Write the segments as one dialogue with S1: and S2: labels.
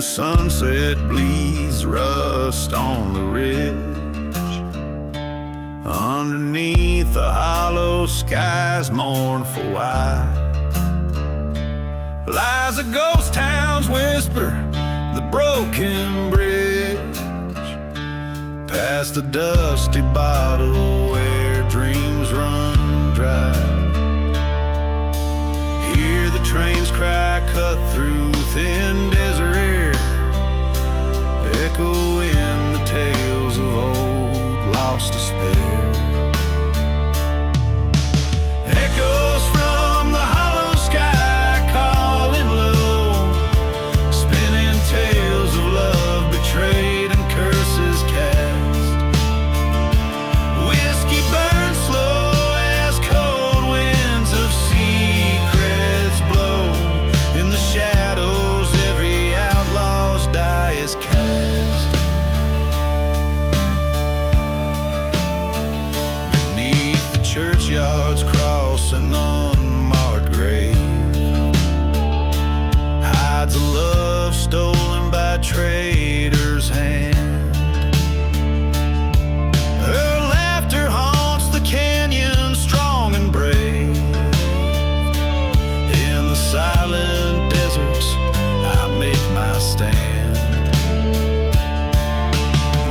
S1: sunset bleeds rust on the ridge. Underneath the hollow sky's mournful white lies a ghost town's whisper, the broken bridge, past the dusty bottle where dreams run dry. Hear the train's cry cut through thin desert air, echo in the tales of old lost despair. Echoes from the hollow sky calling low, spinning tales of love betrayed and curses cast. Whiskey burns slow as cold winds of secrets blow. In the shadows every outlaw's die is cast. Beneath the churchyard's cross an unmarked grave hides a love stolen by traitors' hand. Her laughter haunts the canyon strong and brave. In the silent deserts I make my stand.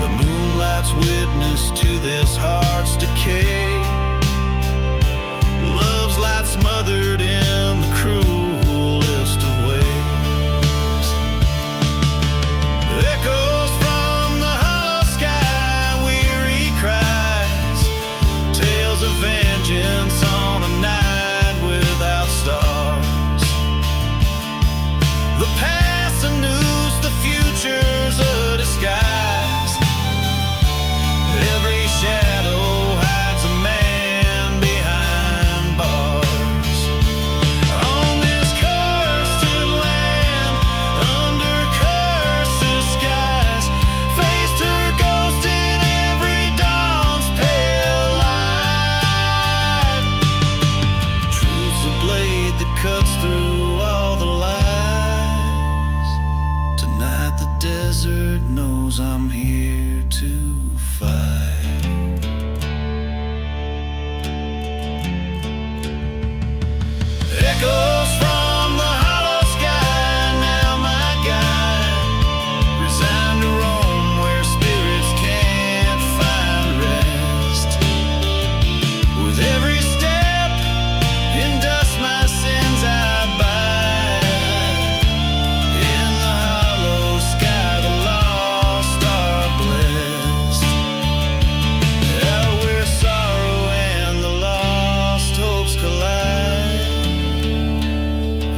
S1: The moonlight's witness to this heart's decay. Love's light smothered in the cruelest of ways. Echoes from the hollow sky, weary cries, tales of vengeance on a night without stars. The past a noose, the future's a disguise. Every shadow hides a man behind bars. On this cursed land, under cursed skies, faced her ghost in every dawn's pale light. Truth's a blade that cuts through all the lies. Tonight the desert knows I'm here to fight. Echoes from the hollow sky, now my guide, resigned to roam where spirits can't find rest. With every step in dust my sins I bide. In the hollow sky the lost are blessed. Out where sorrow and the lost hopes collide.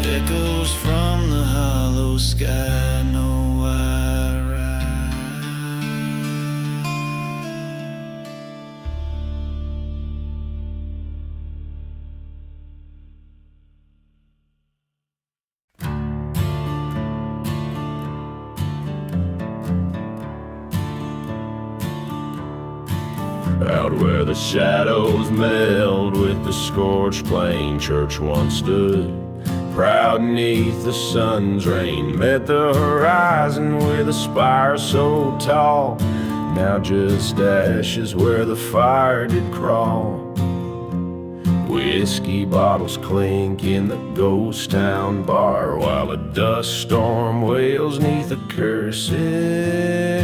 S1: Echoes from the hollow sky know I ride.
S2: Out where the shadows meld with the scorched plain, church once stood. Proud neath the sun's rain, met the horizon with a spire so tall. Now just ashes where the fire did crawl. Whiskey bottles clink in the ghost town bar, while a dust storm wails neath a cursed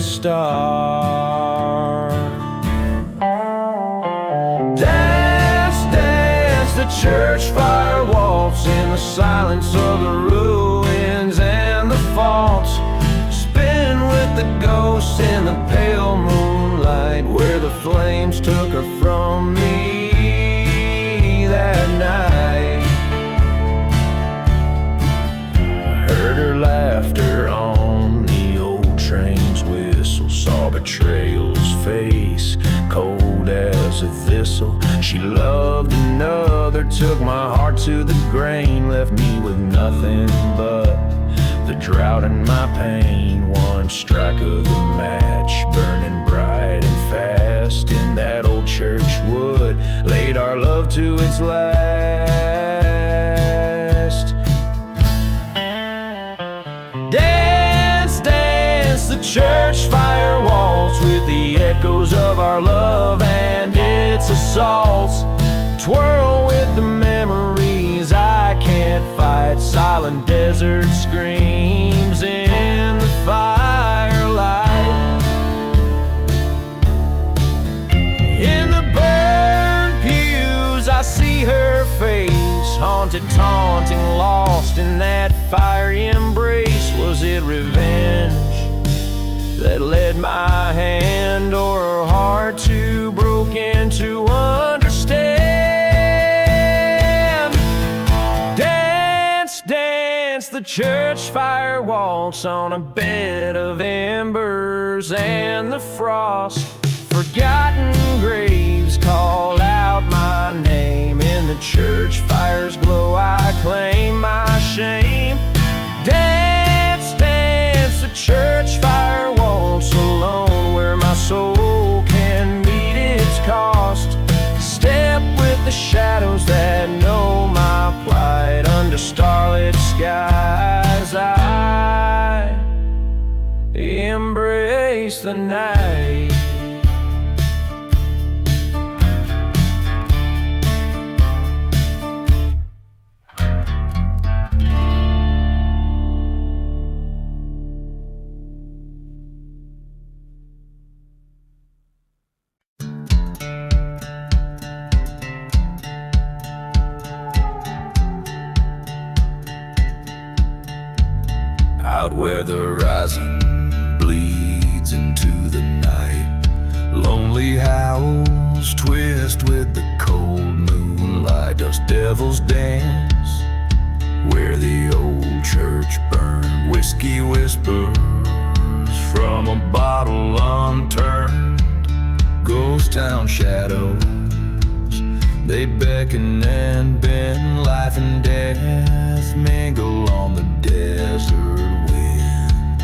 S2: star. Dance, dance, the church fire waltz in the silence of the ruins and the faults. Spin with the ghosts in the pale moonlight, where the flames took her from me that night. I heard her laughter on the old train's whistle, saw betrayal's face, cold as a thistle. She loved another, took my heart to the grain, left me with nothing but the drought and my pain. One strike of the match, burning bright and fast in that old church wood, laid our love to its last. Dance, echoes of our love and its assaults twirl with the memories I can't fight. Silent desert screams in the firelight. In the burned pews I see her face, haunted, taunting, lost in that fiery embrace. Was it revenge that led my hand, or her heart too broken to understand? Dance, dance the church fire waltz on a bed of embers and the frost. Forgotten graves call out my name. In the church fire's glow I claim my shame. Dance, dance the church fire waltz alone, where my soul can meet its cost. Step with the shadows that know my plight. Under starlit skies I embrace the night. Out where the horizon bleeds into the night, lonely howls twist with the cold moonlight. Dust devils dance where the old church burned. Whiskey whispers from a bottle unturned. Ghost town shadows, they beckon and bend. Life and death mingle on the desert wind.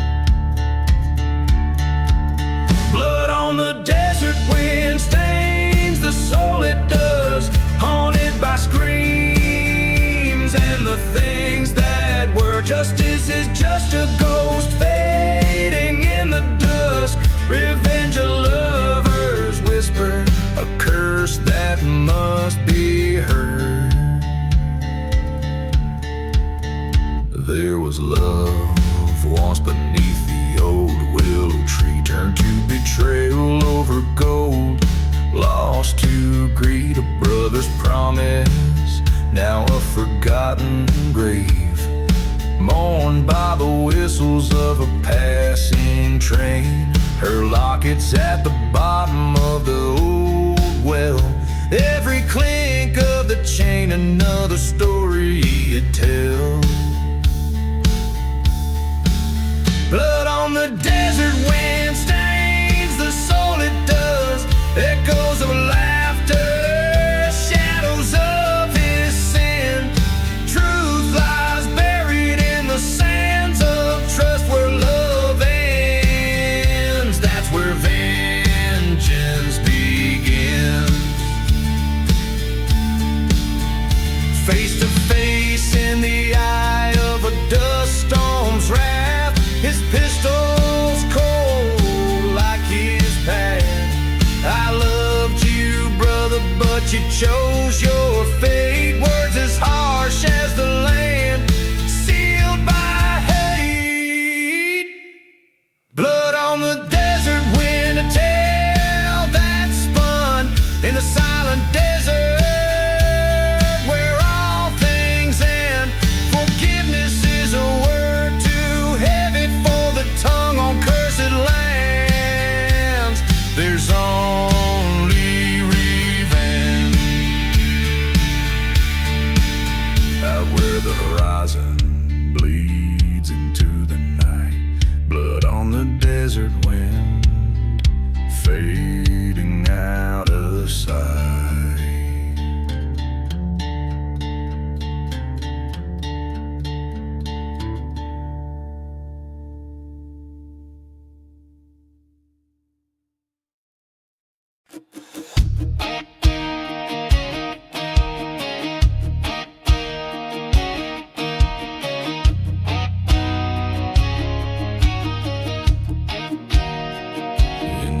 S2: Blood on the desert wind stains the soul, it does. Haunted by screams and the things that were. Justice is just a ghost fading in the dusk. Revenge a lover's whisper, a curse that must be heard. There was love once beneath the old willow tree, turned to betrayal over gold. Lost to greed, a brother's promise, now a forgotten grave. Mourned by the whistles of a passing train. Her locket's at the bottom of the old well. Every clink of the chain, another story it tells. Blood on the desert wind stains the soul, it does. Echoes of laughter, shadows of his sin. Truth lies buried in the sands of trust. Where love ends, that's where vengeance begins. Face to face in the eye of a dust storm's wrath. His pistol's cold like his past. I loved you, brother, but you chose your fate. Words as harsh as the land, sealed by hate. Blood on the desert wind, a tale that spun in the silent desert. Tongue on cursed lands, there's only revenge.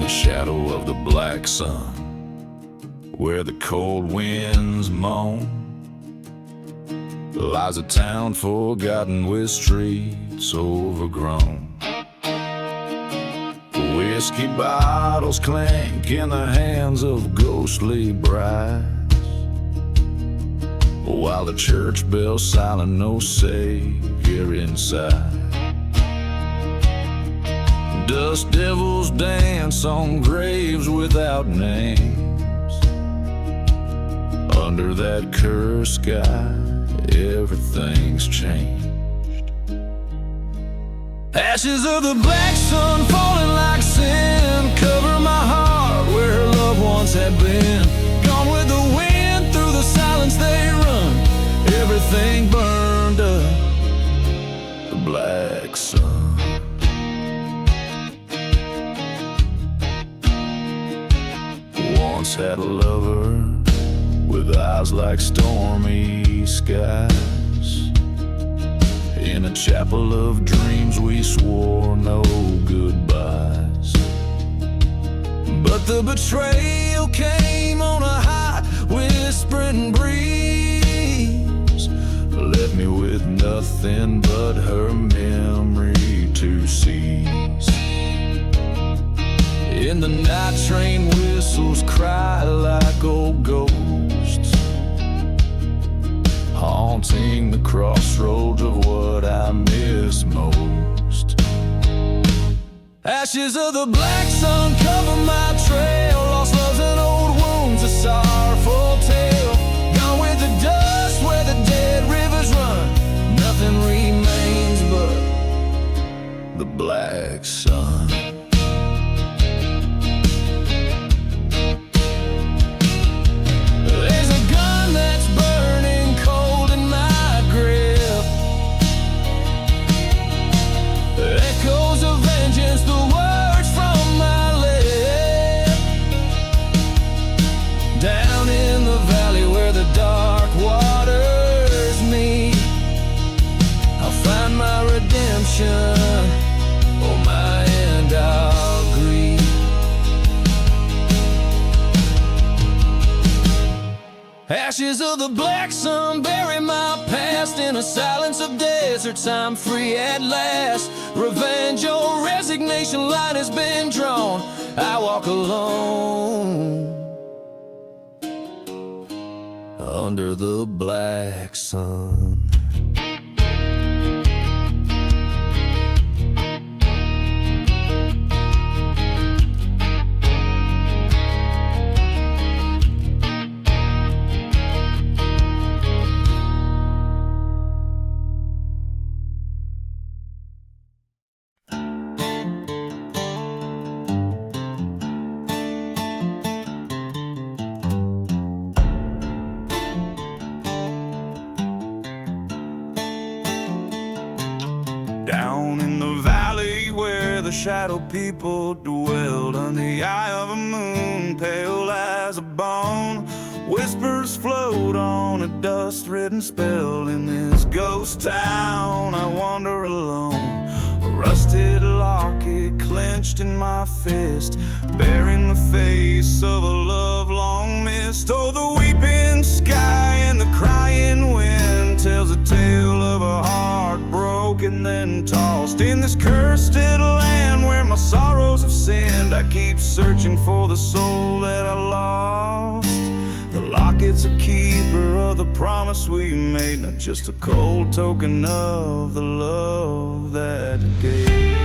S2: the shadow of the black sun, where the cold winds moan, lies a town forgotten with streets overgrown. Whiskey bottles clank in the hands of ghostly brides, while the church bell's silent, no savior inside. Dust devils dance on graves without names. Under that cursed sky, everything's changed. Ashes of the black sun falling like sin cover my heart where her loved ones had been. Gone with the wind, through the silence they run. Everything burned up, the black sun. Once had a lover with eyes like stormy skies. In a chapel of dreams we swore no goodbyes. But the betrayal came on a hot whispering breeze, left me with nothing but her memory to seize. In the night train whistles cry like old ghosts, haunting the crossroads of what I miss most. Ashes of the black sun cover my trail, lost loves and old wounds, a sorrowful tale. Gone with the dust where the dead rivers run. Nothing remains but the black sun. Oh my, and I'll grieve. Ashes of the black sun bury my past in a silence of deserts. I'm free at last. Revenge or resignation, line has been drawn. I walk alone under the black sun.
S1: Down in the valley where the shadow people dwelled, under the eye of a moon pale as a bone, whispers float on a dust-ridden spell. In this ghost town I wander alone, a rusted locket clenched in my fist, bearing the face of a love long missed. Oh, the weeping sky and the crying wind tells a tale of a heart broken then tossed. In this cursed land where my sorrows have sinned, I keep searching for the soul that I lost. The locket's a keeper of the promise we made, not just a cold token of the love that it gave.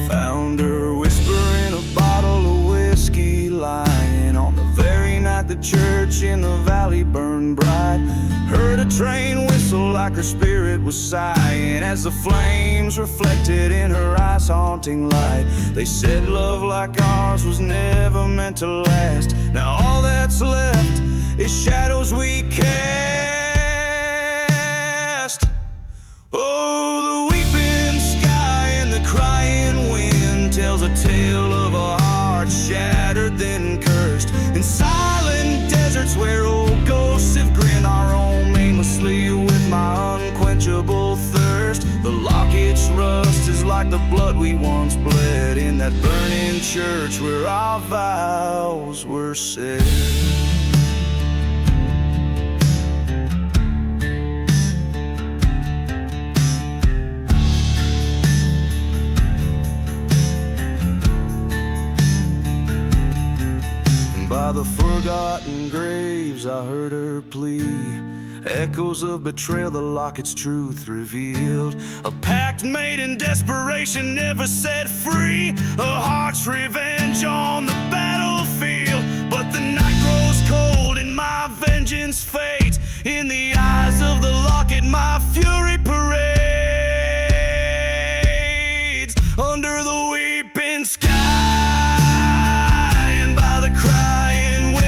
S1: Found her whispering a bottle of whiskey, lying on the very night the church in the valley burned bright. Heard a train whistle like her spirit was sighing, as the flames reflected in her eyes haunting light. They said love like ours was never meant to last. Now all that's left is shadows we cast. Oh, the weeping sky and the crying wind tells a tale of a heart shattered then cursed. In silent deserts where old ghosts have grinned, our own aimlessly with my unquenchable thirst. cursed. The locket's rust is like the blood we once bled in that burning church where our vows were said. By the forgotten graves I heard her plea, echoes of betrayal, the locket's truth revealed. A pact made in desperation, never set free. A heart's revenge on the battlefield. But the night grows cold and my vengeance fades. In the eyes of the locket my fury parades. Under the weeping sky and by the crying wind,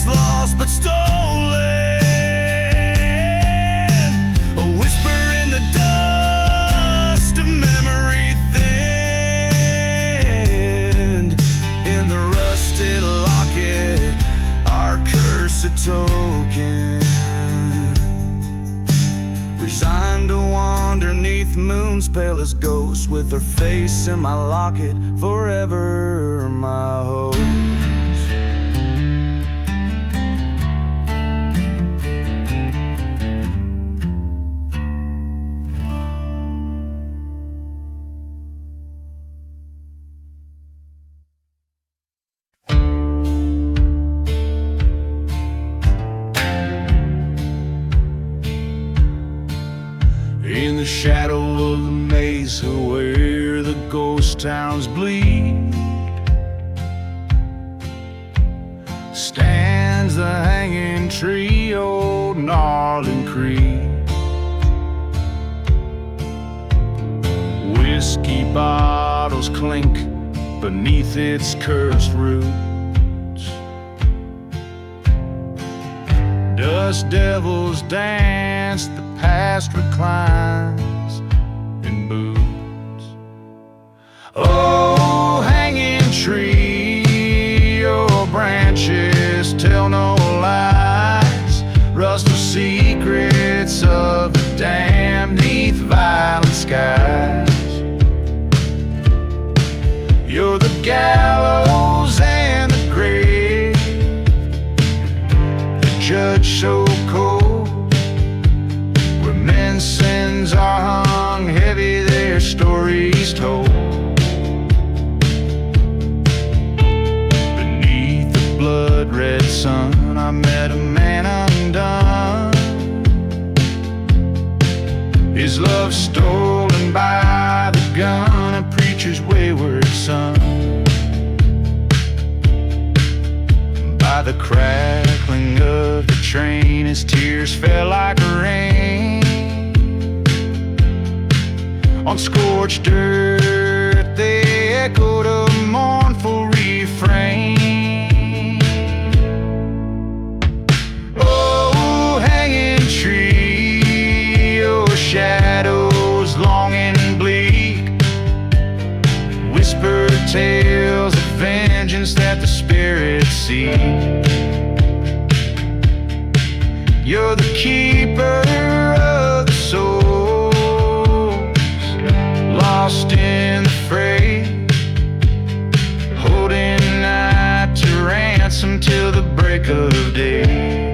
S1: lost but stolen. A whisper in the dust, a memory thinned. In the rusted locket, our cursed token. Resigned to wander neath moon's palest ghost, with her face in my locket, forever my hope. In the shadow of the mesa where the ghost towns bleed, stands the hanging tree, old gnarling creed. Whiskey bottles clink beneath its cursed roots. Dust devils dance, the past reclines in boots. Oh, hanging tree, your branches tell no lies. Rust the secrets of the damned neath violent skies. You're the gallows and the grave, the judge so cold, where men's sins are hung heavy, their stories told. Beneath the blood-red sun, I met a man undone, his love stolen by the gun, a preacher's wayward son. By the crackling of the train, his tears fell like rain. On scorched earth they echoed a mournful refrain. Oh, hanging tree, your shadows long and bleak, whisper tales of vengeance that the spirits seek. You're the keeper of the souls, lost in the fray, holding night to ransom till the break of day.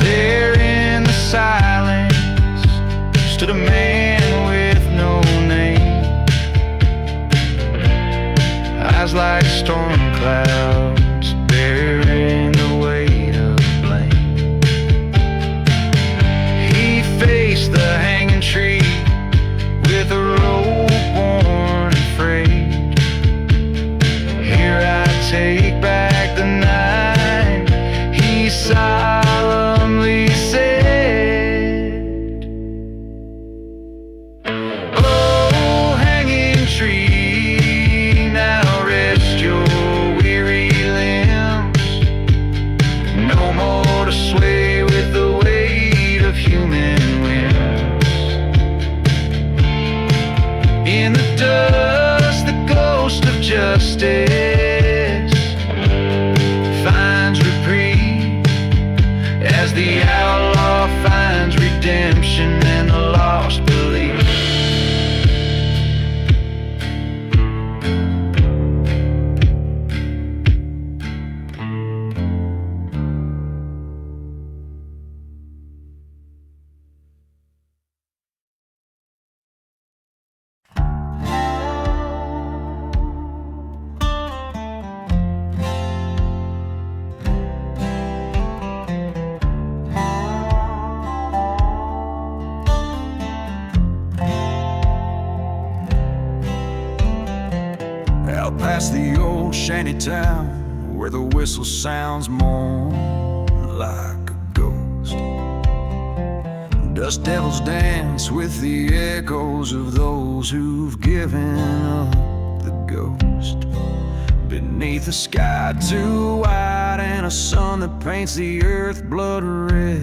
S1: There in the silence stood a man with no name, eyes like storm clouds bearing the weight of blame. He faced the hanging tree with a rope worn and frayed. Here I shanty town where the whistle sounds more like a ghost. Dust devils dance with the echoes of those who've given up the ghost. Beneath a sky too white and a sun that paints the earth blood red,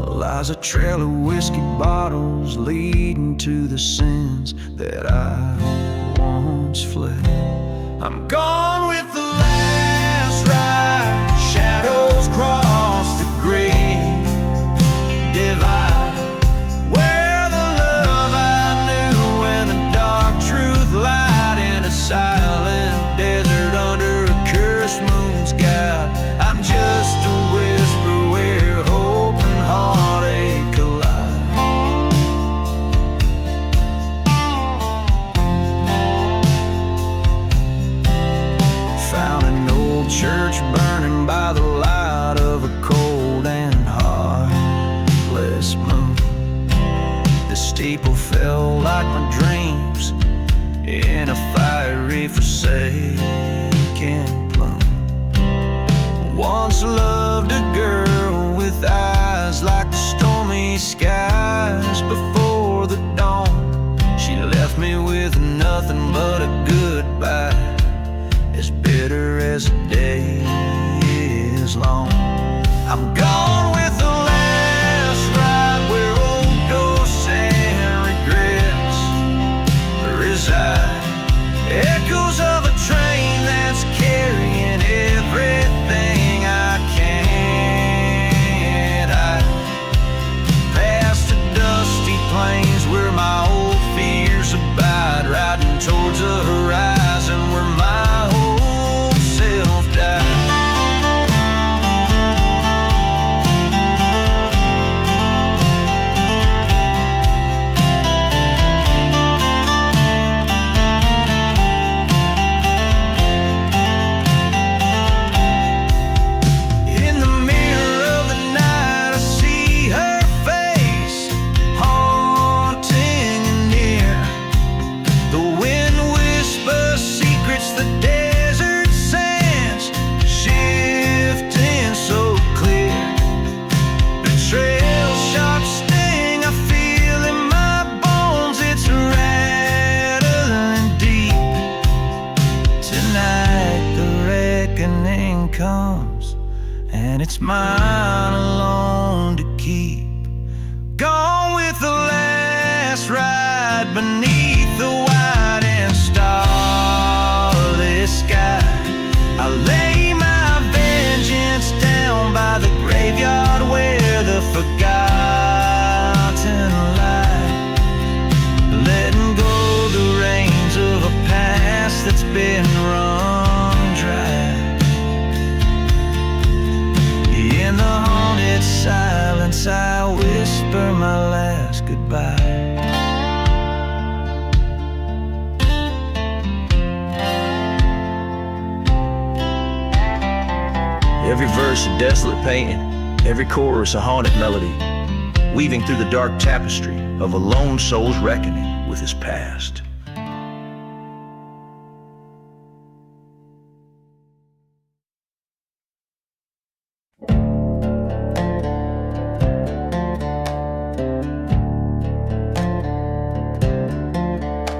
S1: lies a trail of whiskey bottles leading to the sins that I once fled. I'm gone with the last ride. Shadows cross the great divide, where the love I knew and the dark truth lied in a silent desert under a cursed moon sky. I'm just a whisper where hope and heartache collide. Found an old church burning by the light of a cold and heartless moon. The steeple fell like my dreams in a fiery forsaken plume. Once loved a girl with eyes like the stormy skies before the dawn. She left me with nothing but a goodbye, as bitter as a day is long. I'm gone with the last ride, where old ghosts and regrets reside. Echoes of a train that's carrying everything I can't hide. Past the dusty plains where my old fears abide, riding towards the horizon where my old self died. In the mirror of the night, I see her face, haunting and near. The wind whispers secrets, the desert sands shifting so clear. Betrayal, sharp sting, I feel in my bones. It's rattling deep. Tonight the reckoning comes, and it's mine alone to keep. Gone with the last ride beneath the white and starless sky. I lay my vengeance down by the graveyard where the forgotten lie, letting go the reins of a past that's been run dry. In the haunted silence, I whisper my last goodbye.
S3: Every verse a desolate painting, every chorus a haunted melody, weaving through the dark tapestry of a lone soul's reckoning with his past.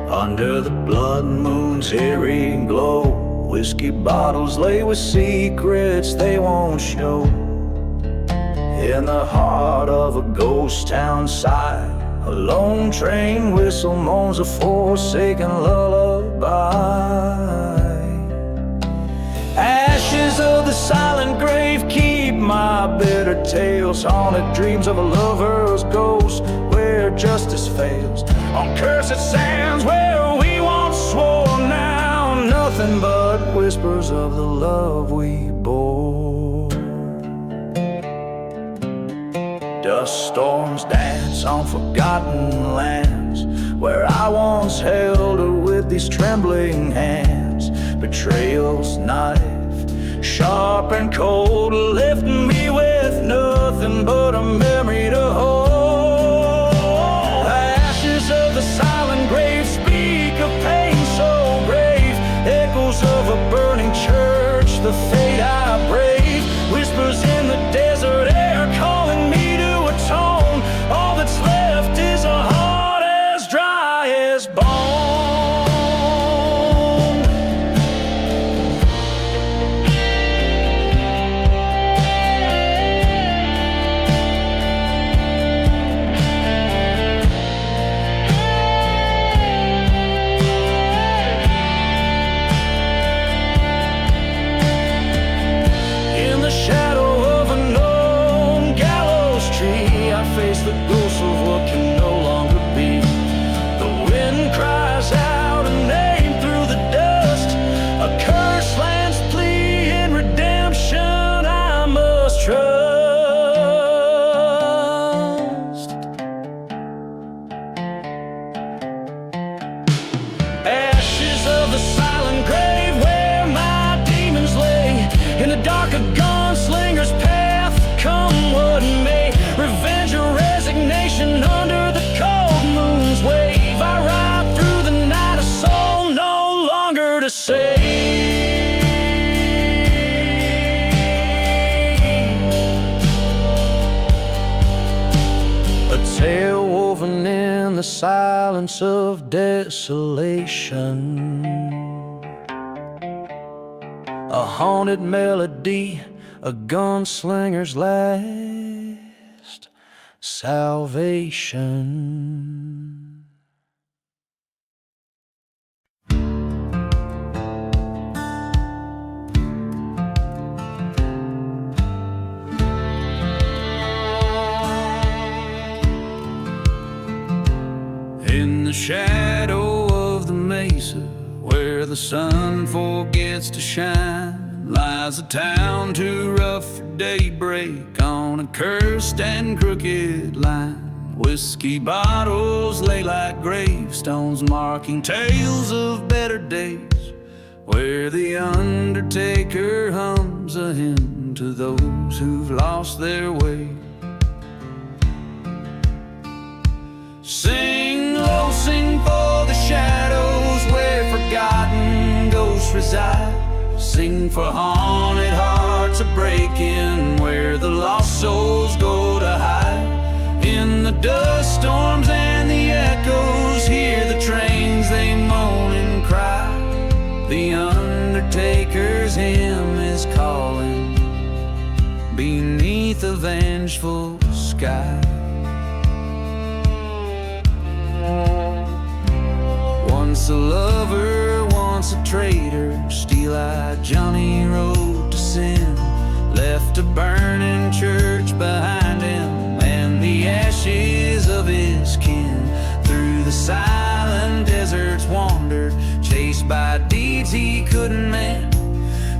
S1: Under the blood moon's eerie glow, whiskey bottles lay with secrets they won't show. In the heart of a ghost town side, a lone train whistle moans a forsaken lullaby. Ashes of the silent grave keep my bitter tales, haunted dreams of a lover's ghost where justice fails. On cursed sands where we once swore, now nothing but whispers of the love we bore. Dust storms dance on forgotten lands, where I once held her with these trembling hands. Betrayal's knife, sharp and cold, left me with nothing but a memory to hold. Ashes of the silent grave speak of pain so great.
S2: say. A tale woven in the silence of desolation, a haunted melody, a gunslinger's last salvation.
S1: In the shadow of the mesa, where the sun forgets to shine, lies a town too rough for daybreak on a cursed and crooked line. Whiskey bottles lay like gravestones, marking tales of better days, where the undertaker hums a hymn to those who've lost their way. Sing low, sing for the shadows where forgotten ghosts reside. Sing for haunted hearts a-breaking, where the lost souls go to hide. In the dust storms and the echoes, hear the trains, they moan and cry. The undertaker's hymn is calling beneath a vengeful sky. Once a lover, once a traitor, steel-eyed Johnny rode to sin, left a burning church behind him and the ashes of his kin. Through the silent deserts wandered, chased by deeds he couldn't mend,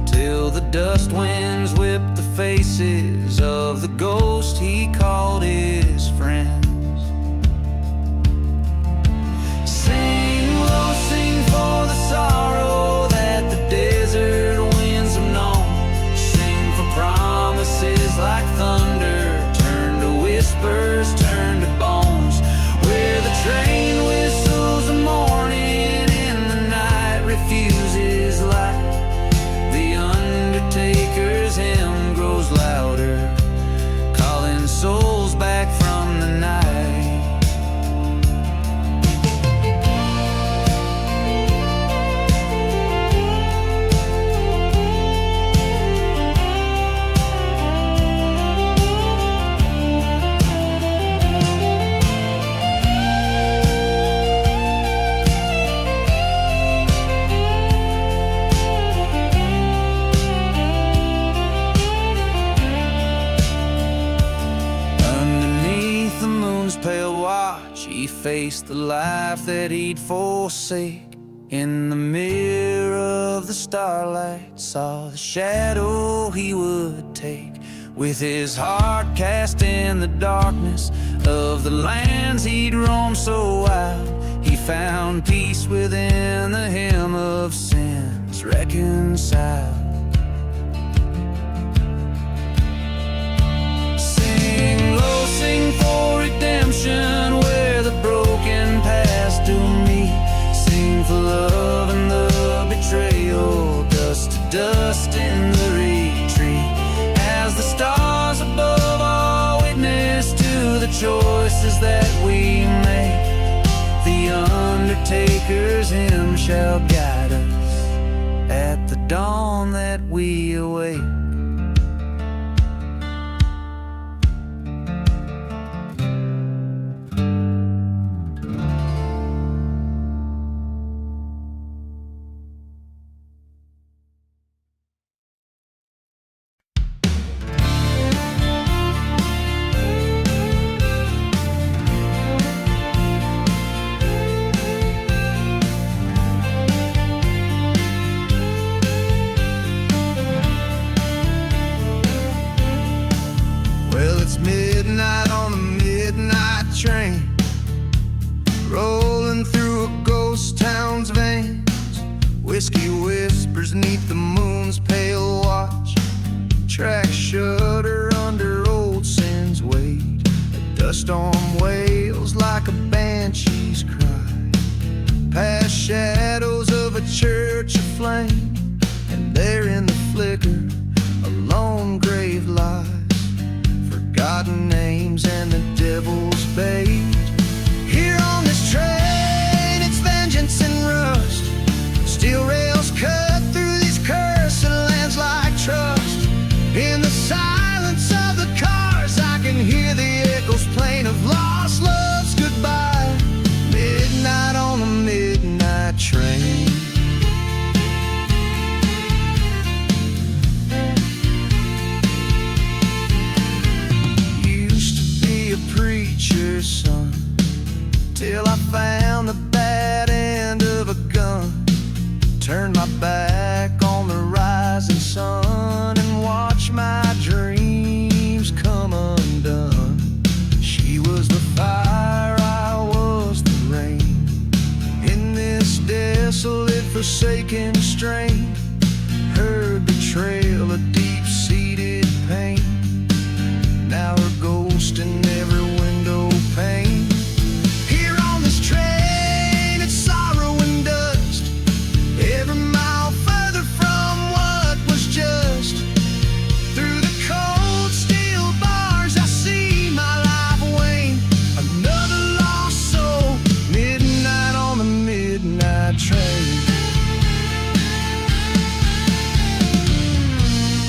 S1: till the dust winds whipped the faces of the ghost he called his friends. Sing low, sing for the sorrow that the desert winds have known. Sing for promises like thunder, turn to whispers, turn to bones, where the train whistles a morning and the night refuses light. The undertaker's hymn grows louder, calling souls back from the night. He faced the life that he'd forsake. In the mirror of the starlight, saw the shadow he would take. With his heart cast in the darkness of the lands he'd roamed so wild, he found peace within the hymn of sins reconciled. Sing low, sing for redemption, where the broken past do meet. Sing for love and the betrayal, dust to dust in the retreat. As the stars above all witness to the choices that we make, the undertaker's hymn shall guide us at the dawn that we await. Midnight on the midnight train, rolling through a ghost town's veins. Whiskey whispers neath the moon's pale watch, tracks shudder under old sin's weight. A dust storm wails like a banshee's cry, past shadows of
S4: a church aflame, and there in the flicker, a lone grave lies, forgotten names and the devil's bait. Here on this train, it's vengeance and rust, steel rails cut through these cursed lands like trust. In the silence of the cars, I can hear the echoes plain of lost love's goodbye. Midnight on the midnight train. Used to be a preacher's son, till I found the bad end of a gun. Turned my back on the rising sun and watched my dreams come undone. She was the fire, I was the rain. In this desolate, forsaken strain, her betrayal, a deep-seated pain. Now her ghost in every window pane. Here on this train, it's sorrow and dust, every mile further from what was just. Through the cold steel bars, I see my life wane. Another lost soul, midnight on the midnight train.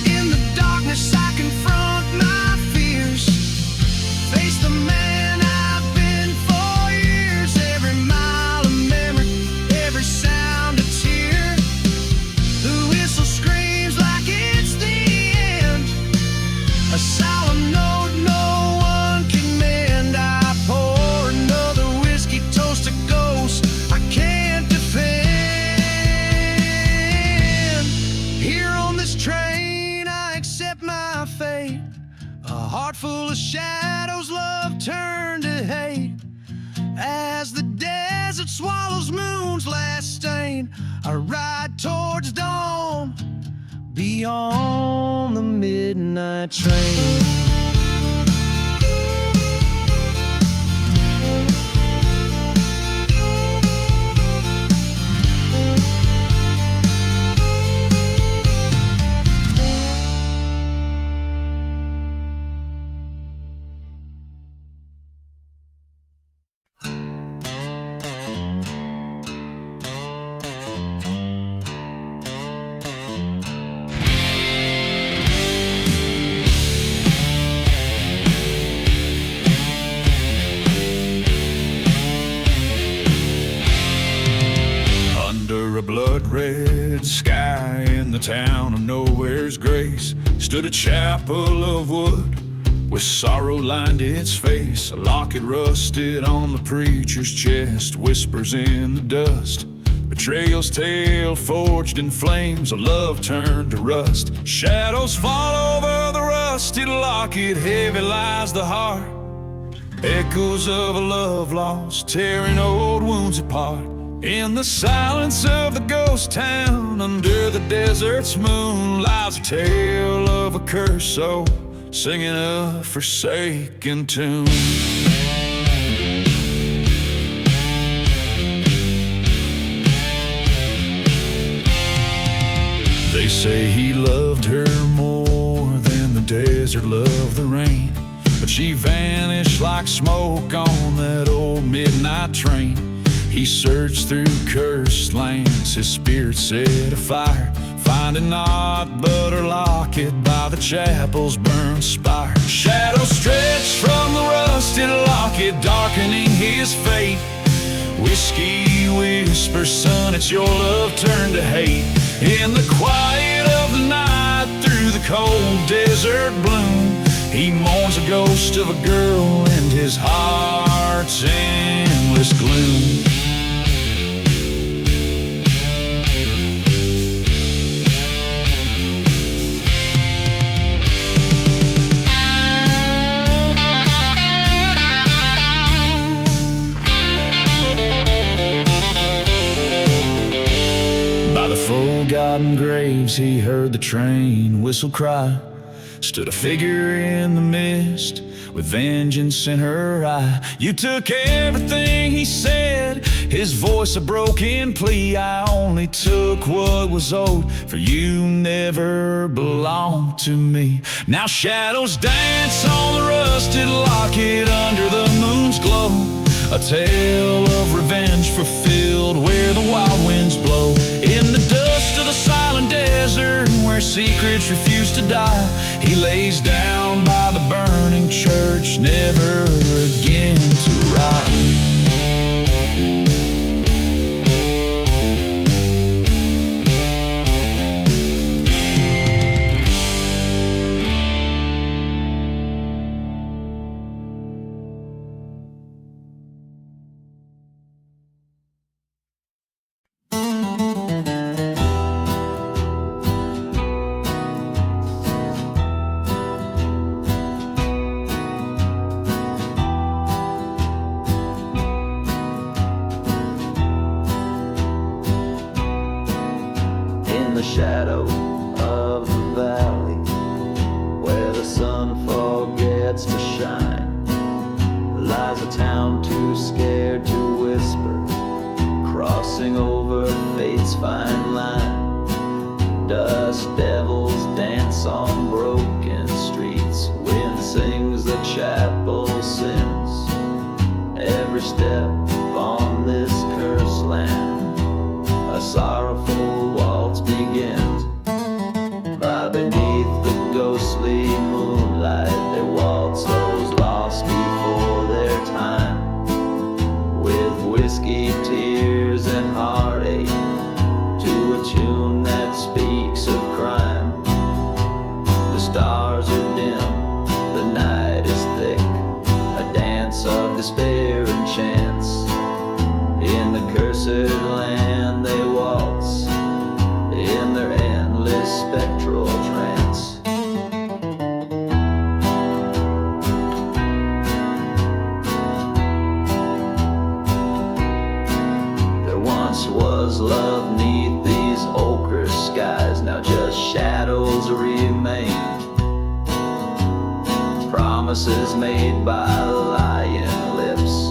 S4: In the darkness, I confront my fears, face the man I've been for years. Every mile of memory, every sound a tear. The whistle screams like it's the end, a solemn note no one can mend. I pour another whiskey, toast to ghosts I can't defend. Here on this train, I accept my fate. A heart full of shadows, love turned to hate. As the desert swallows moon's last stain, I ride towards dawn, beyond the midnight train.
S1: Under a blood-red sky in the town of nowhere's grace stood a chapel of wood with sorrow lined its face. A locket rusted on the preacher's chest, whispers in the dust. Betrayal's tale forged in flames, a love turned to rust. Shadows fall over the rusted locket, heavy lies the heart. Echoes of a love lost, tearing old wounds apart. In the silence of the ghost town, under the desert's moon, lies a tale of a cursed soul, singing a forsaken tune. They say he loved her more than the desert loved the rain, but she vanished like smoke on that old midnight train. He searched through cursed lands, his spirit set afire, finding naught but her locket by the chapel's burned spire. Shadows stretched from the rusted locket, darkening his fate. Whiskey whispers, son, it's your love turned to hate. In the quiet of the night, through the cold desert gloom, he mourns the ghost of a girl and his heart's endless gloom. Forgotten graves, he heard the train whistle cry. stood a figure in the mist with vengeance in her eye. You took everything he said, his voice a broken plea. I only took what was owed, for you never belonged to me. Now shadows dance on the rusted locket under the moon's glow, a tale of revenge fulfilled where the wild winds blow. In the dust of the silent desert where secrets refuse to die, he lays down by the burning church, never again to rise.
S3: The shadow of the valley where the sun forgets to shine lies a town too scared to whisper, crossing over fate's fine line. Dust devils dance on broken streets, wind sings the chapel sins. Every step on this cursed land, a sorrowful waltz begins. By beneath the ghostly moonlight, they waltz those lost before their time, with whiskey, tears, and heartache, to a tune that speaks of crime. The stars are dim, the night is thick, a dance of despair and chance. In the cursed land they waltz, in their endless spectral trance. There once was love neath these ochre skies, now just shadows remain. Promises made by lying lips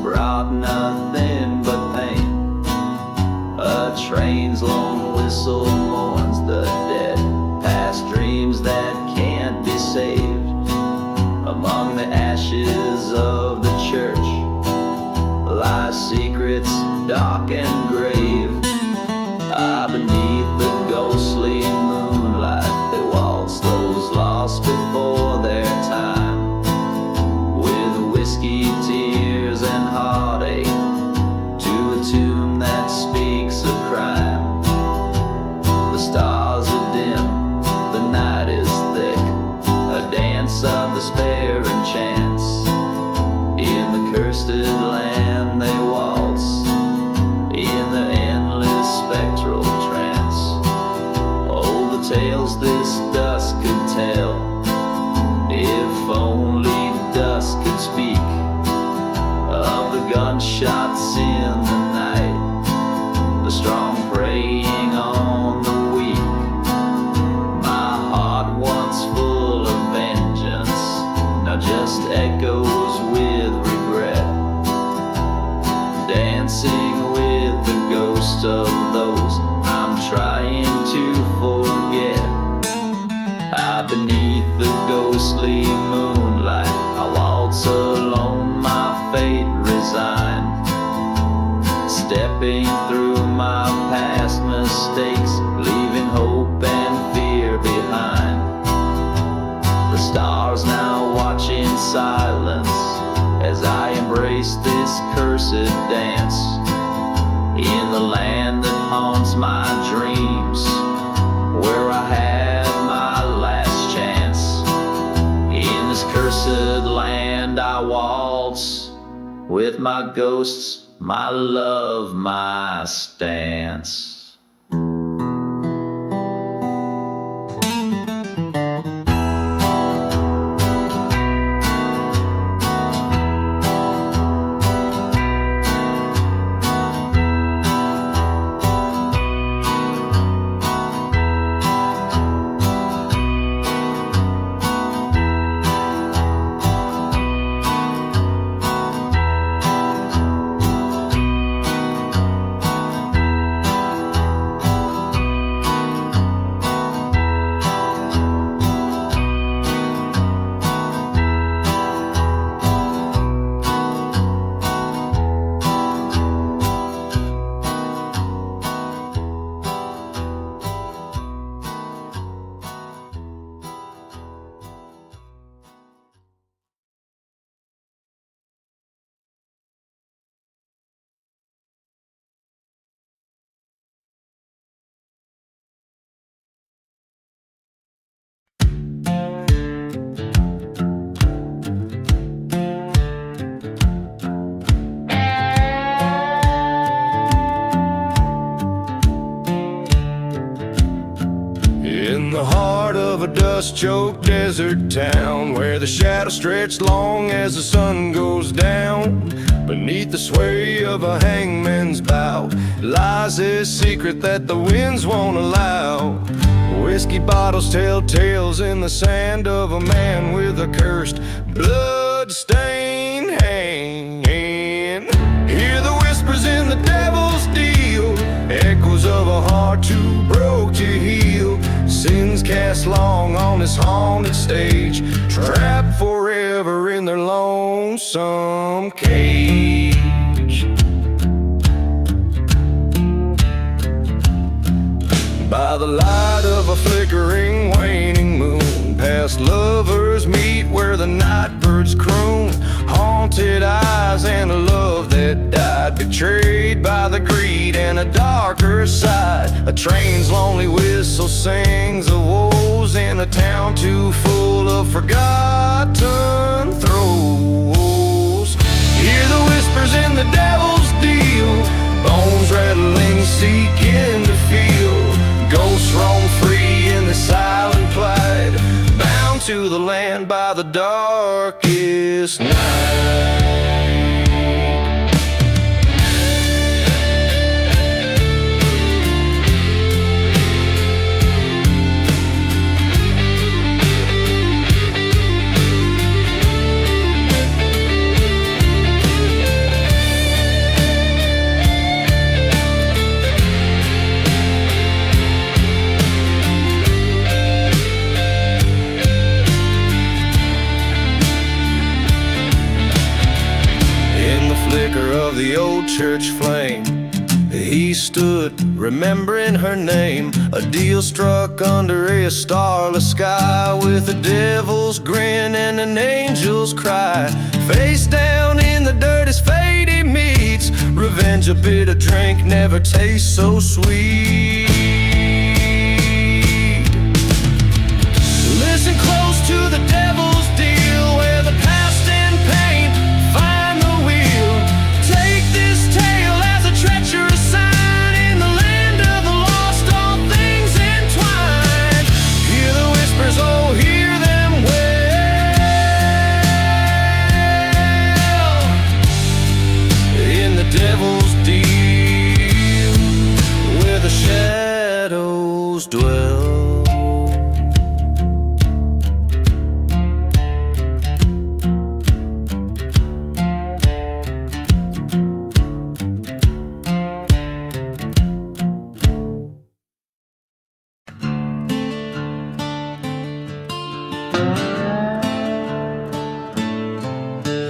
S3: brought nothing but pain. A train's lone whistle mourns the dead, past dreams that can't be saved. Among the ashes of the church lie secrets dark and grave. Ah, beneath the ghostly moonlight they waltz those lost before their time, with whiskey, tears, and heartache, to a tune that speaks of crime. The stars are dim, the night is thick, a dance of despair and chance. In the cursed land they waltz, in the endless spectral trance. Oh, the tales this dusk could tell, if only dusk could speak, of the gunshots in the night, the strong preying on the weak. My heart once full of vengeance, now just echoes with regret, dancing with the ghosts of those I'm trying to forget. I beneath the ghostly moonlight, I waltz alone, my fate resigned, stepping through my past mistakes, leaving hope and fear behind. The stars now watch in silence as I embrace this cursed dance, in the land that haunts my dreams, where I had my last chance. In this cursed land I waltz, with my ghosts, my love, my stance.
S2: In the heart of a dust-choked desert town, where the shadows stretch long as the sun goes down, beneath the sway of a hangman's bow lies this secret that the winds won't allow. Whiskey bottles tell tales in the sand of a man with a cursed blood-stained hand. Hear the whispers in the devil's deal, echoes of a heart too broke to heal. Sins cast long on this haunted stage, trapped forever in their lonesome cage. By the light of a flickering, waning moon, past lovers meet where the night birds croon. Haunted eyes and a love that died, betrayed by the greed and a darker side. A train's lonely whistle sings of woes in a town too full of forgotten throes. Hear the whispers in the devil's deal, bones rattling, seeking to feel. Ghosts roam free in the silent plight, bound to the land by the darkest night. Of the old church flame, he stood remembering her name. A deal struck under a starless sky, with a devil's grin and an angel's cry. Face down in the dirt as fate he meets, revenge a bitter drink never tastes so sweet. Listen close to the devil's deal, where the past and pain find the wheel. Take this tale as a treacherous sign, in the land of the lost all things entwined. Hear the whispers, oh hear them well, in the devil's deal, where the shadows dwell.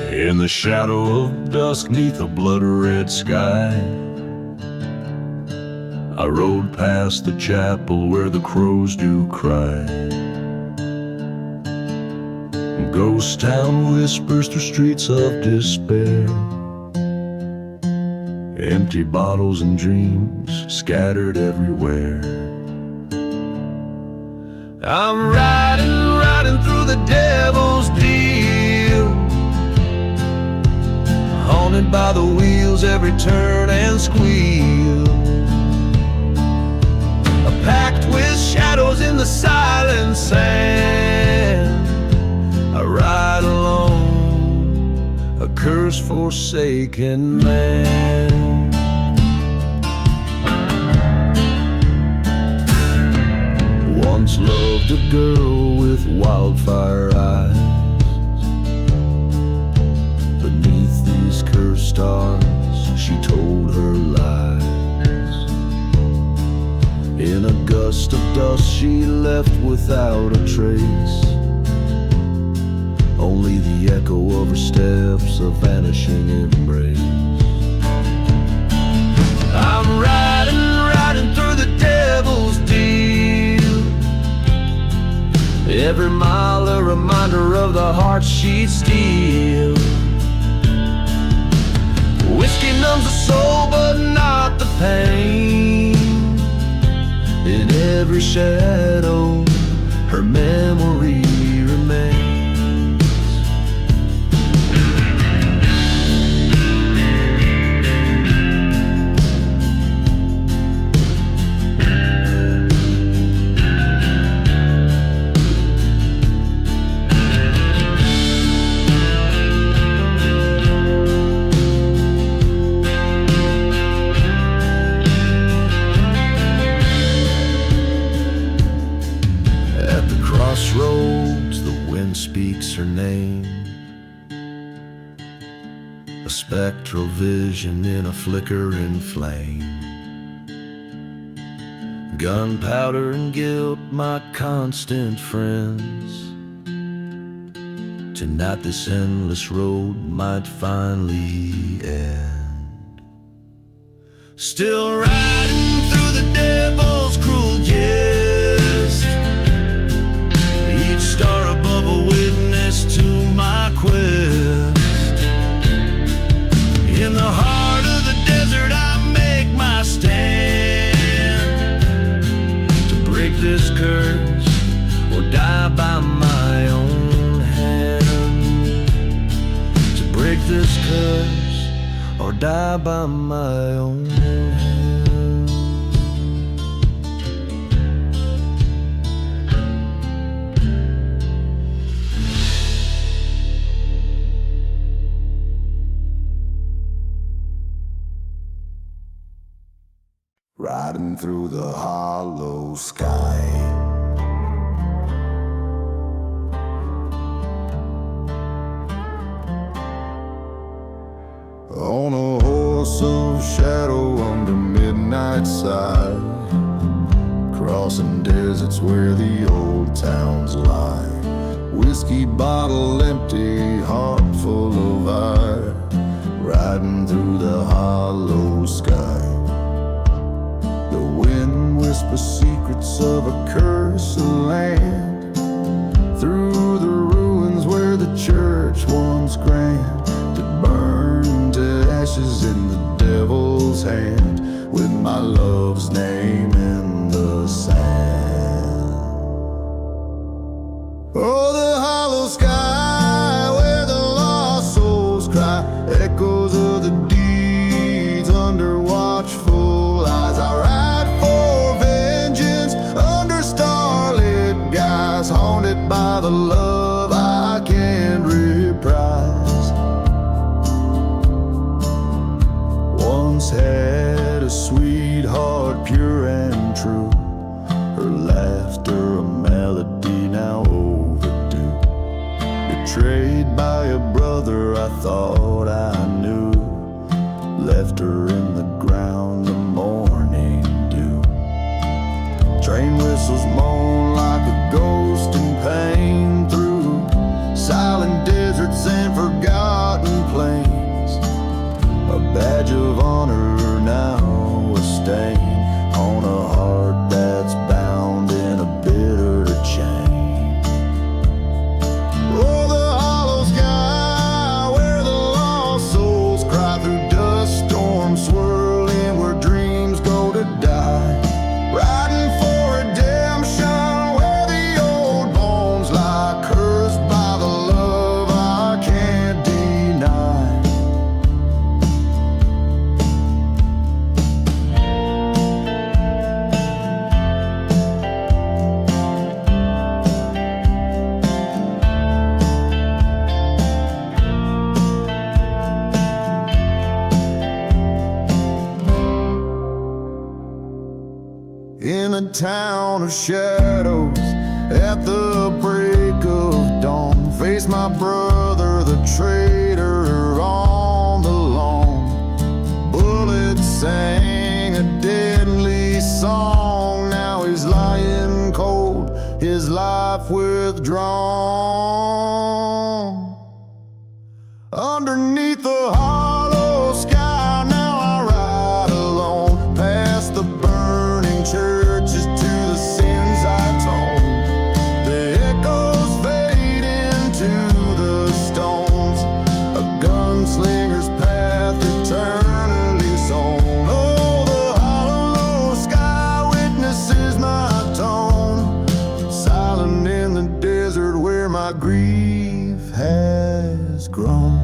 S2: In the shadow of dusk, neath a blood-red sky, I rode past the chapel where the crows do cry. Ghost town whispers through streets of despair, empty bottles and dreams scattered everywhere. I'm riding through the devil's deal, haunted by the wheels, every turn and squeal. Packed with shadows in the silent sand, I ride alone, a cursed, forsaken man. Once loved a girl with wildfire eyes, beneath these cursed stars she told her lies. In a gust of dust she left without a trace, only the echo of her steps, a vanishing embrace. I'm riding through the devil's deal, every mile a reminder of the heart she'd steal. Whiskey numbs the soul but not the pain, in every shadow her memory remains.
S4: her name. A spectral vision in a flickering flame. Gunpowder and guilt, my constant friends. Tonight this endless road might finally end. Still riding through the devil's cruel jest. Each star above a witness to my quest. In the heart of the desert I make my stand. To break this curse or die by my own hand. To break this curse or die by my own hand. Riding through the hollow sky. On a horse of shadow under midnight side. Crossing deserts where the old towns lie. Whiskey bottle empty, heart full of ire. Riding through the hollow sky. The wind whispers secrets of a cursed land. Through the ruins where the church once grand. To burn to ashes in the devil's hand. With my love's name in the sand. Oh, the hollow sky where the lost souls cry. Echoes of the deeds under watchful eyes. I ride for vengeance under starlit skies. Haunted by the love I can't reprise. Once had a sweetheart, pure and true. Her laughter a melody now overdue. Betrayed by a brother I thought I knew. Left her in the ground, the morning dew. Train whistles moan like a ghost in pain. Through silent deserts and forgotten plains. A badge of honor now, a stain on a heart that's bound in a bitter chain. Oh, the hollow sky where the lost souls cry. Through dust storms swirling where dreams go to die. Riding for redemption where the old bones lie. Cursed by the love I can't deny. In a town of shadows, at the break of dawn, face my brother, the traitor, on the lawn. Bullets sang a deadly song. Now he's lying cold, his life withdrawn. Underneath the hollow sky, now I ride alone, past the burning churches to the sins I told. The echoes fade into the stones. A gunslinger's path eternally sown. Oh, the hollow sky witnesses my tone. Silent in the desert where my grief has grown.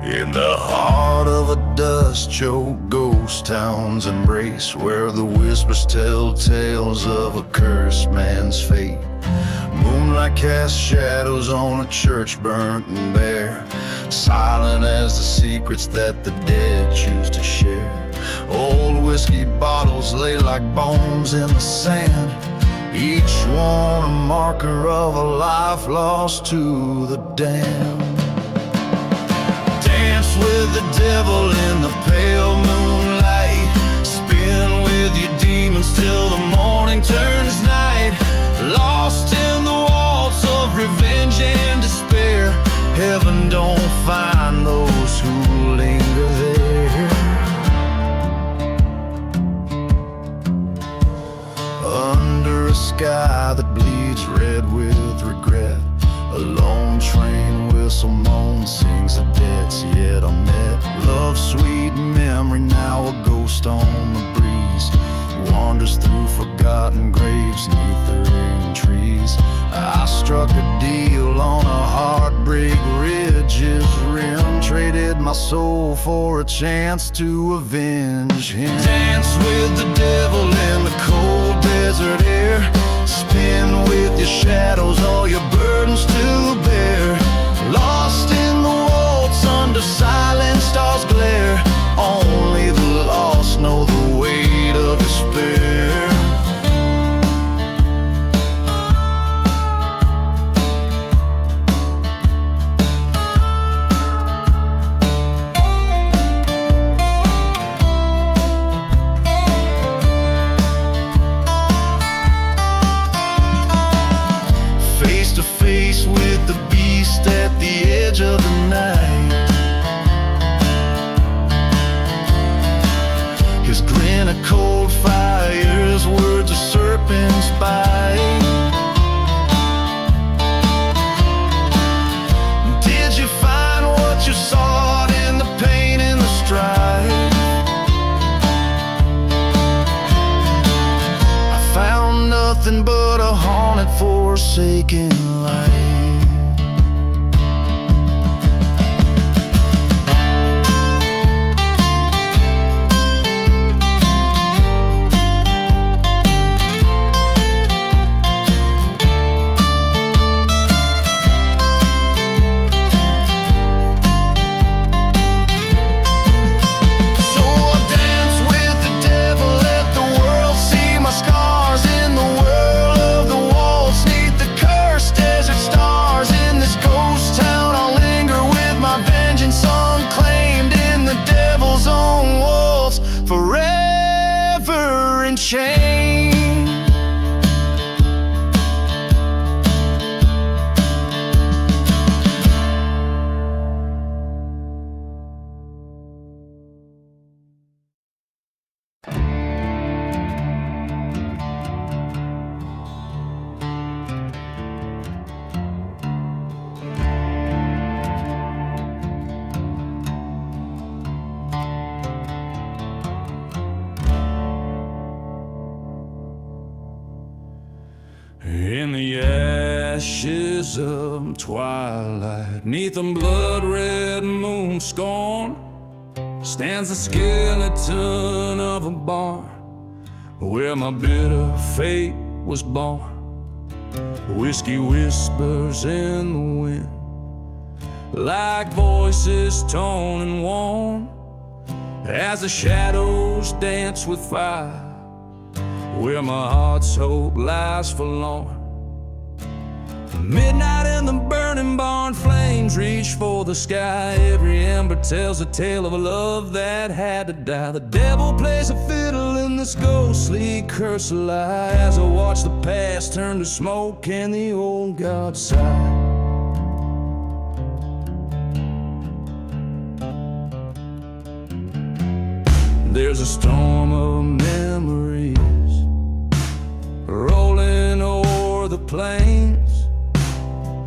S4: In the heart of a dust-choked ghost town's embrace, where the whispers tell tales of a cursed man's fate. Moonlight moonlight casts shadows on a church burnt and bare, silent as the secrets that the dead choose to share. Old whiskey bottles lay like bones in the sand, each one a marker of a life lost to the damned. Dance with the devil in the pale moonlight, spin with your demons till the morning turns night. Lost in the waltz of revenge and despair, heaven don't find those who linger there. Under a sky that bleeds red with regret, a lone train whistle moans, sings the debts yet unmet. Love's sweet memory, now a ghost on the breeze, wanders through forgotten graves neath the ring trees. I struck a deal on a heartbreak ridge's rim, traded my soul for a chance to avenge him. Dance with the devil in the cold desert air, spin with your shadows, all your burdens to bear. Lost in the waltz under silent stars glare, only the lost know the weight of despair. Face to face with the beast at the edge of the night, his grin a cold fire's words a serpent's bite. Did you find what you sought in the pain and the strife? I found nothing but a haunted, forsaken life.
S1: In the ashes of twilight, neath a blood-red moon scorn, stands the skeleton of a barn where my bitter fate was born. Whiskey whispers in the wind, like voices torn and worn, as the shadows dance with fire, where my heart's hope lies forlorn. Midnight in the burning barn, flames reach for the sky. Every ember tells a tale of a love that had to die. The devil plays a fiddle in this ghostly curse lie, as I watch the past turn to smoke and the old gods sigh. There's a storm of memories rolling o'er the plains.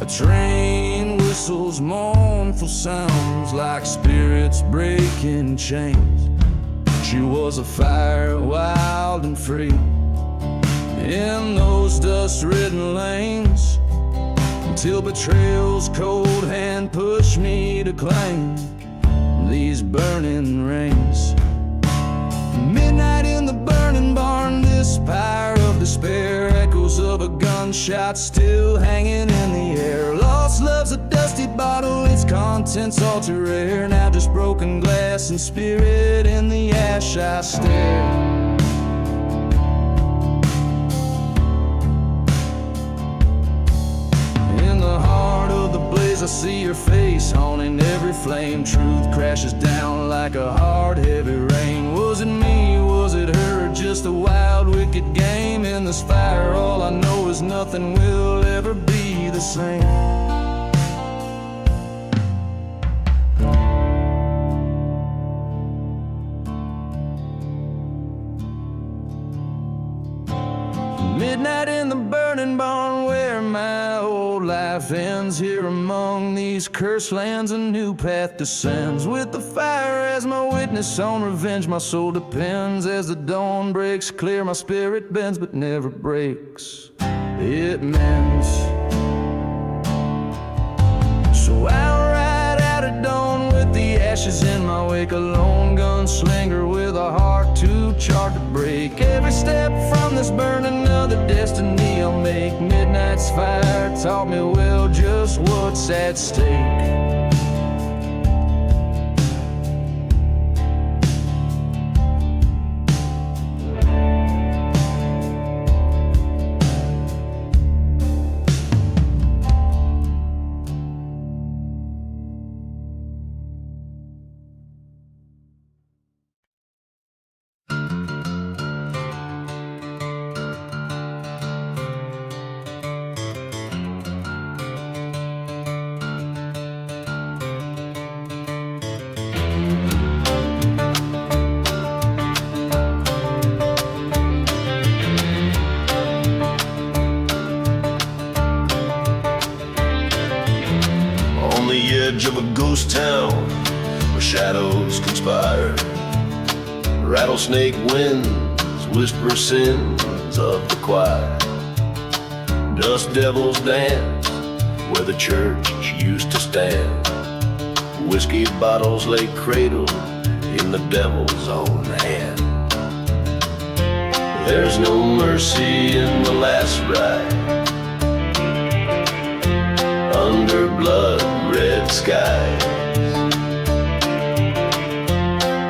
S1: A train whistles mournful sounds like spirits breaking chains. She was a fire wild and free in those dust-ridden lanes, until betrayal's cold hand pushed me to claim these burning reins. Midnight in the burning barn, this pyre of despair echoes
S4: echoes of a gunshot still hanging in the air. Lost love's a dusty bottle, its contents all too rare. Now just broken glass and spirit in the ash I stare. I see your face haunting every flame. Truth crashes down like a hard, heavy rain. Was it me, was it her, or just a wild, wicked game? In this fire, all I know is nothing will ever be the same. Midnight in the burning barn where my old life ends. Here among these cursed lands a new path descends. With the fire as my witness, on revenge my soul depends. As the dawn breaks clear, my spirit bends but never breaks, it mends. So I'll ride out at dawn with the ashes in my wake. A lone gunslinger with a heart too charred to break. Every step from this burn, another destiny I'll make. Midnight's fire taught me well just what's at stake.
S2: Of a ghost town where shadows conspire. Rattlesnake winds whisper sins of the choir. Dust devils dance where the church used to stand. Whiskey bottles lay cradled in the devil's own hand. There's no mercy in the last ride. Under blood red skies,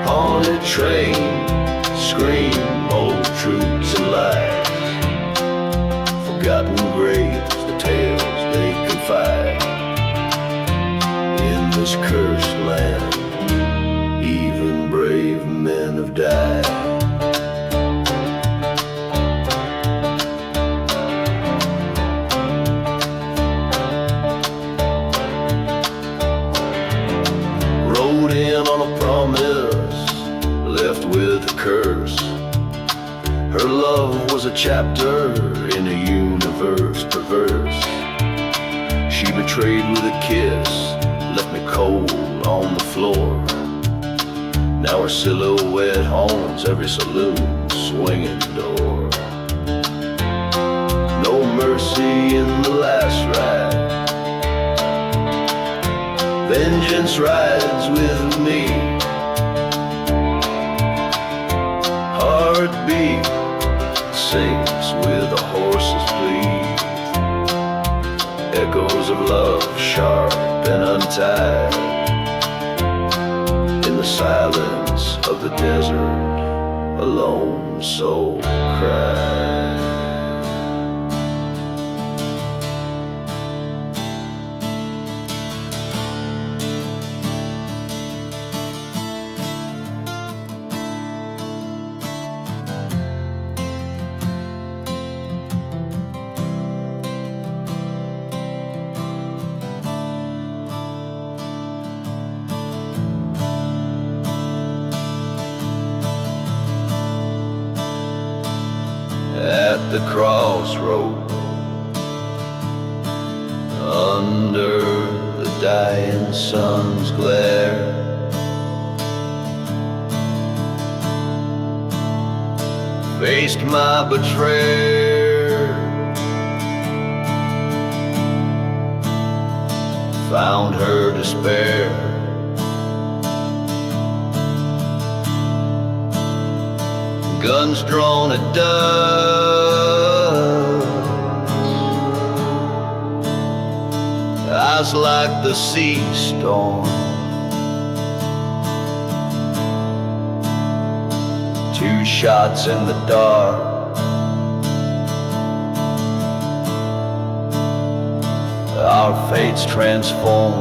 S2: haunted train scream old truths and lies. Forgotten graves, the tales they confide. In this cursed land, even brave men have died. Her love was a chapter in a universe perverse. She betrayed with a kiss, left me cold on the floor. Now her silhouette haunts every saloon swinging door. No mercy in the last ride. Vengeance rides with me. Heartbeat sings with a horse's bleed. Echoes of love sharp and untied. In the silence of the desert, a lone soul cries. At the crossroad, under the dying sun's glare, faced my betrayer, found her despair. Guns drawn at dusk,
S3: eyes like the sea storm. Two shots in the dark, our fates transform.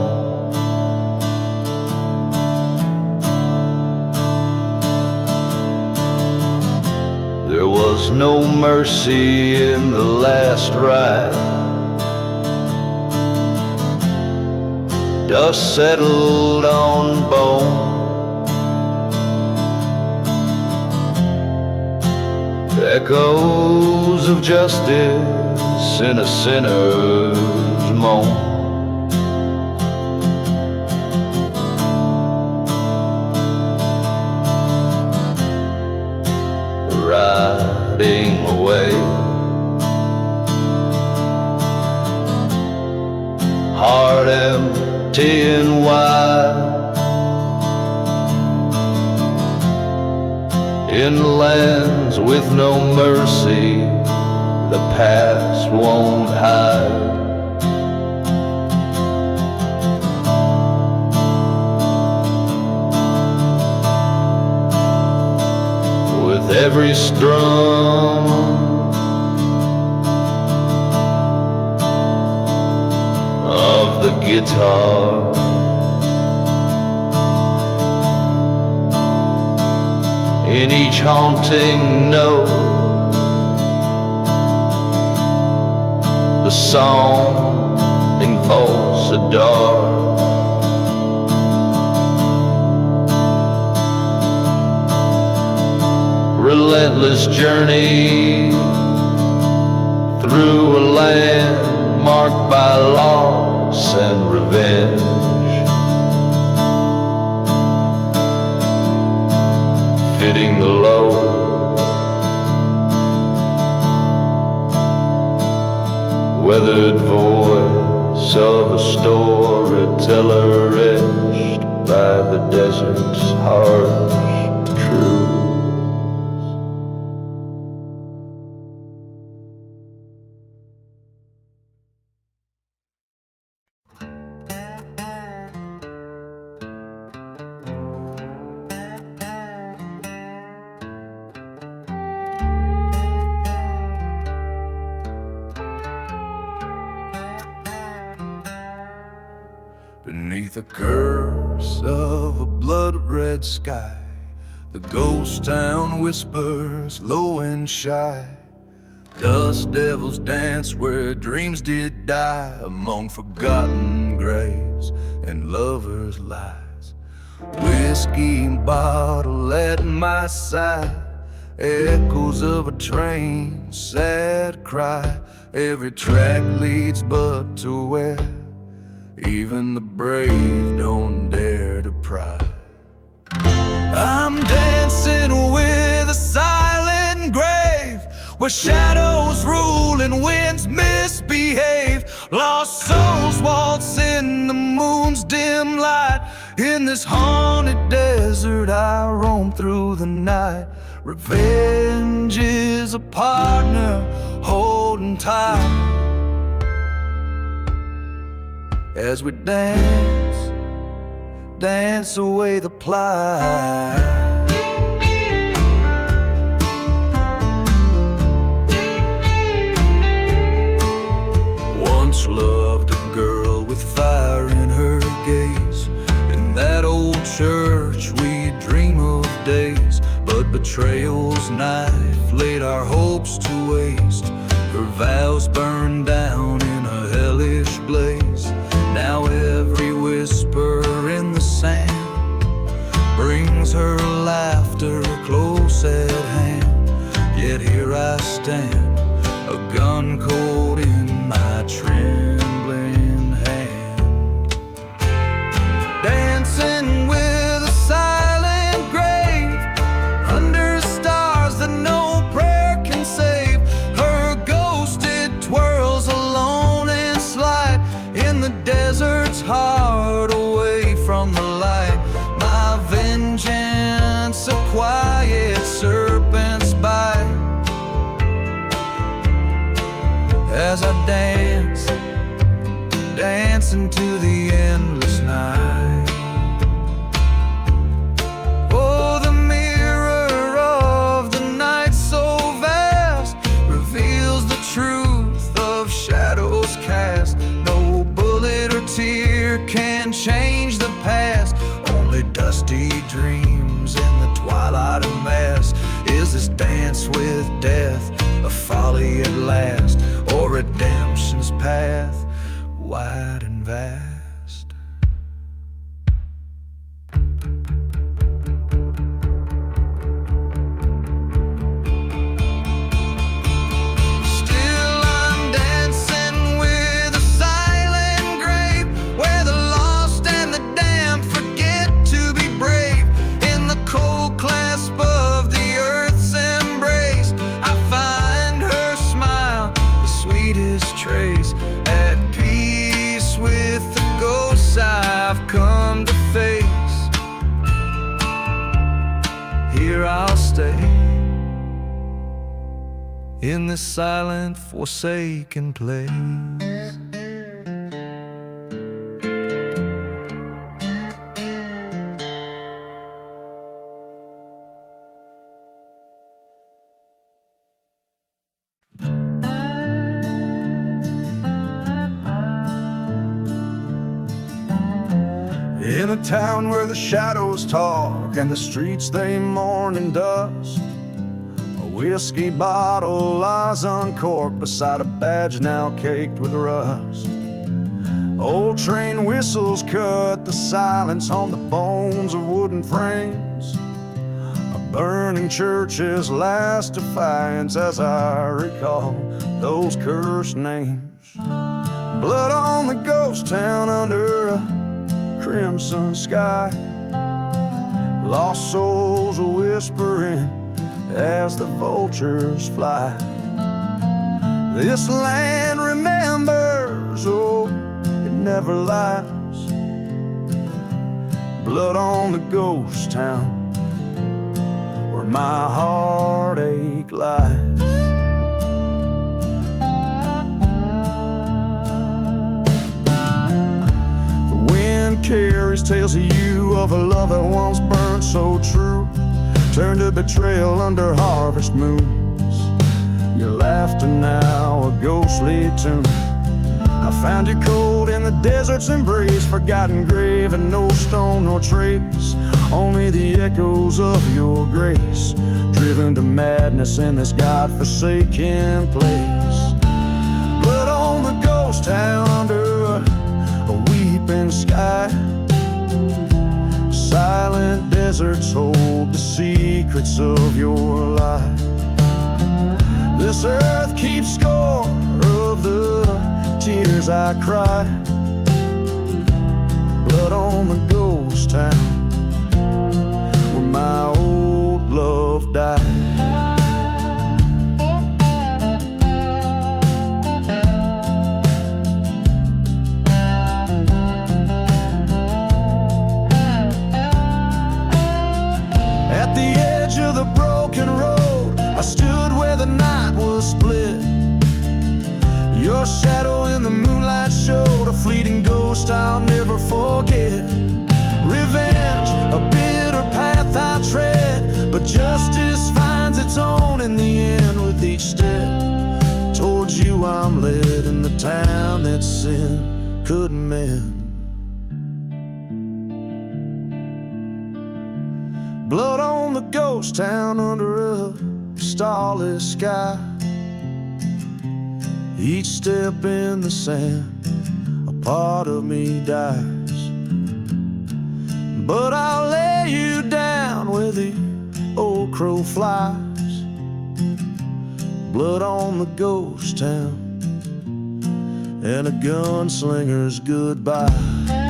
S3: There was no mercy in the last ride. Dust settled on bone. Echoes of justice in a sinner's moan. Riding away, heart empty and wide, in lands with no mercy, the past won't hide. With every strum of the guitar, in each haunting note, the song enfolds the dark. Relentless journey through a land marked by loss and revenge. Hitting the low, weathered voice of a storyteller etched by the desert's harsh truth.
S4: Beneath the curse of a blood-red sky, the ghost town whispers low and shy. Dust devils dance where dreams did die, among forgotten graves and lovers' lies. Whiskey bottle at my side, echoes of a train, sad cry. Every track leads but to where even the brave don't dare to pry. I'm dancing with a silent grave, where shadows rule and winds misbehave. Lost souls waltz in the moon's dim light. In this haunted desert I roam through the night. Revenge is a partner holding tight, as we dance, dance away the plight. Once loved a girl with fire in her gaze. In that old church we dream of days, but betrayal's knife laid our hopes to waste. Her vows burned down in a hellish blaze. Now every whisper in the sand brings her laughter close at hand. Yet here I stand, a gun cold in my trembling hand. Dancing with a silent grave, under stars that no prayer can save. Her ghosted twirl listen to the endless night. Oh, the mirror of the night so vast reveals the truth of shadows cast. No bullet or tear can change the past, only dusty dreams in the twilight of mass. Is this dance with death a folly at last, or redemption's path wide and vast? I've come to face. Here I'll stay in this silent, forsaken place.
S1: In a town where the shadows talk and the streets they mourn in dust, a whiskey bottle lies uncorked beside a badge now caked with rust. Old train whistles cut the silence on the bones of wooden frames. A burning church's last defiance as I recall those cursed names. Blood on the ghost town under a crimson sky. Lost souls are whispering as the vultures fly. This land remembers, oh, it never lies. Blood on the ghost town where my heartache lies. Carries tales of you, of a love that once burned so true, turned to betrayal under harvest moons. Your laughter now a ghostly tune. I found you cold in the desert's embrace, forgotten grave and no stone nor trace, only the echoes of your grace, driven to madness in this God-forsaken place. Blood on the ghost town under a weeping sky. Silent deserts hold the secrets of your life. This earth keeps score of the tears I cry. Blood on the ghost town where my old love died. At the edge of the broken road, I stood where the night was split. Your shadow in the moonlight showed a fleeting ghost I'll never forget. Revenge, a bitter path I tread, but justice finds its own in the end with each step. Towards you I'm led in the town that sin couldn't mend. Blood on the ghost town under a starless sky. Each step in the sand, a part of me dies. But I'll lay you down where the old crow flies. Blood on the ghost town and a gunslinger's goodbye.